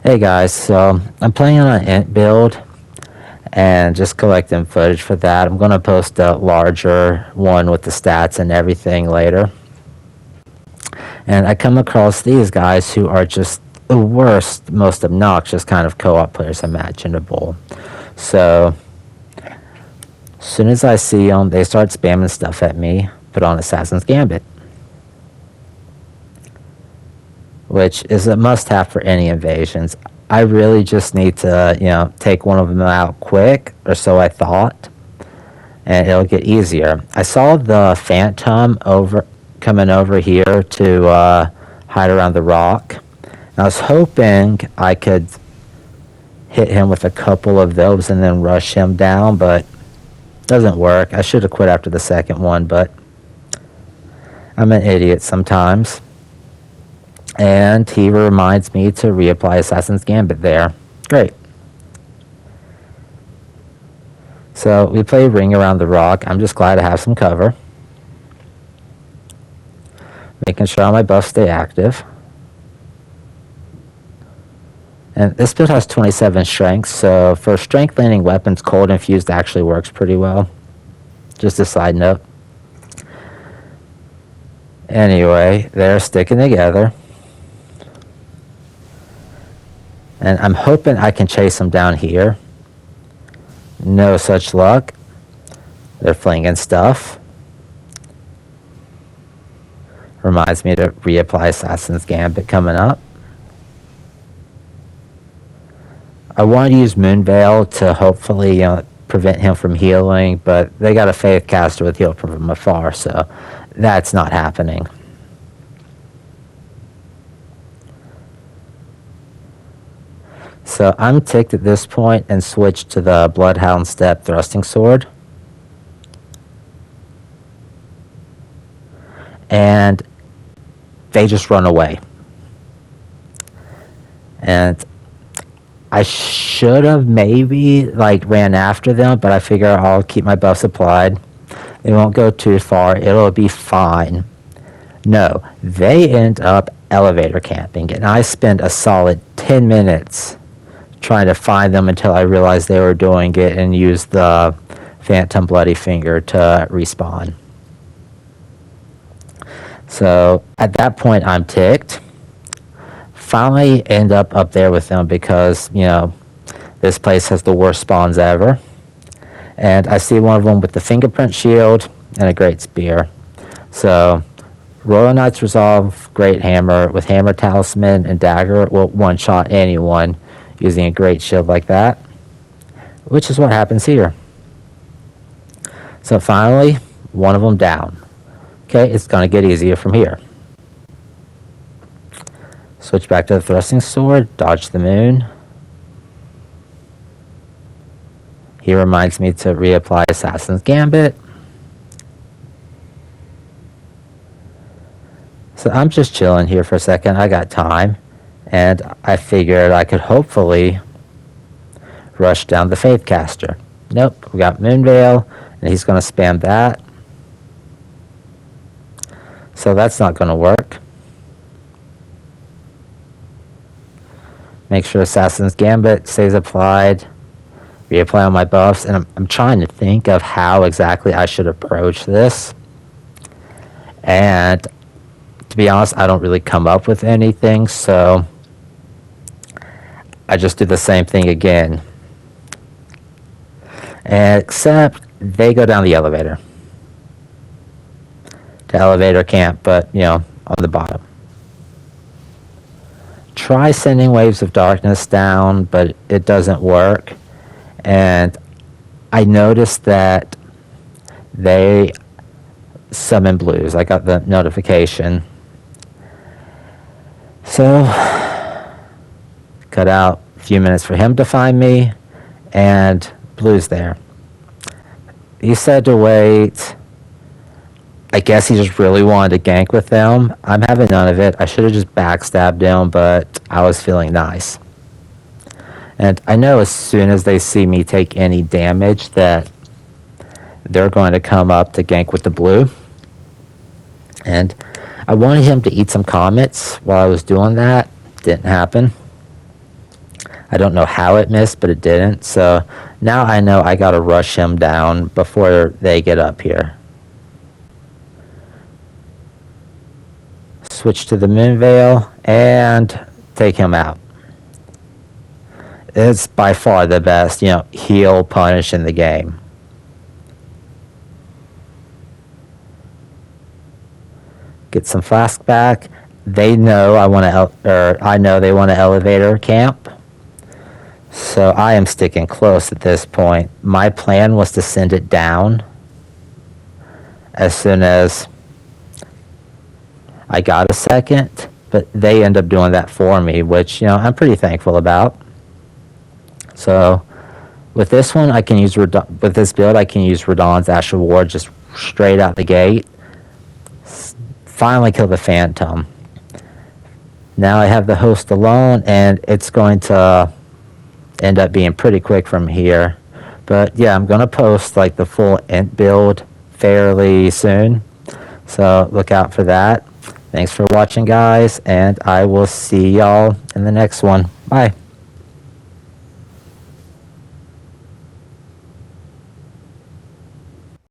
Hey guys, so I'm playing on an int build and just collecting footage for that. I'm going to post a larger one with the stats and everything later. And I come across these guys who are just the worst, most obnoxious kind of co-op players imaginable. So, as soon as I see them, they start spamming stuff at me. Put on Assassin's Gambit, which is a must-have for any invasions. I really just need to, take one of them out quick, or so I thought, and it'll get easier. I saw the Phantom coming over here to hide around the rock. And I was hoping I could hit him with a couple of those and then rush him down, but it doesn't work. I should have quit after the second one, but I'm an idiot sometimes. And he reminds me to reapply Assassin's Gambit there. Great. So we play Ring Around the Rock. I'm just glad to have some cover. Making sure all my buffs stay active. And this build has 27 strength, so for strength landing weapons, Cold Infused actually works pretty well. Just a side note. Anyway, they're sticking together. And I'm hoping I can chase them down here. No such luck. They're flinging stuff. Reminds me to reapply Assassin's Gambit coming up. I want to use Moonveil to hopefully prevent him from healing, but they got a Faith caster with heal from afar, so that's not happening. So I'm ticked at this point and switched to the Bloodhound Step Thrusting Sword. And they just run away. And I should have maybe ran after them, but I figure I'll keep my buffs applied. It won't go too far. It'll be fine. No, they end up elevator camping, and I spend a solid 10 minutes trying to find them until I realized they were doing it and used the Phantom Bloody Finger to respawn. So at that point, I'm ticked. Finally end up there with them because, this place has the worst spawns ever. And I see one of them with the fingerprint shield and a great spear. So Royal Knight's Resolve, Great Hammer, with Hammer Talisman and Dagger will one-shot anyone using a great shield like that, which is what happens here. So finally, one of them down. Okay, it's going to get easier from here. Switch back to the Thrusting Sword, dodge the moon. He reminds me to reapply Assassin's Gambit. So I'm just chilling here for a second. I got time. And I figured I could hopefully rush down the Faith caster. Nope, we got Moonveil, and he's going to spam that. So that's not going to work. Make sure Assassin's Gambit stays applied. Reapply on my buffs. And I'm trying to think of how exactly I should approach this. And to be honest, I don't really come up with anything, so I just do the same thing again. Except they go down the elevator. To elevator camp, but, on the bottom. Try sending Waves of Darkness down, but it doesn't work. And I noticed that they summon blues. I got the notification. So cut out a few minutes for him to find me, and blue's there. He said to wait. I guess he just really wanted to gank with them. I'm having none of it. I should have just backstabbed him, but I was feeling nice. And I know as soon as they see me take any damage that they're going to come up to gank with the blue. And I wanted him to eat some comets while I was doing that. Didn't happen. I don't know how it missed, but it didn't. So now I know I gotta rush him down before they get up here. Switch to the Moonveil and take him out. It's by far the best, heal punish in the game. Get some flask back. They know I know they want an elevator camp. So I am sticking close at this point. My plan was to send it down as soon as I got a second, but they end up doing that for me, which, I'm pretty thankful about. So with this one, with this build, I can use Radahn's Ash of War just straight out the gate. Finally kill the Phantom. Now I have the host alone, and it's going to end up being pretty quick from here. But yeah, I'm going to post like the full Ent build fairly soon. So look out for that. Thanks for watching, guys, and I will see y'all in the next one. Bye.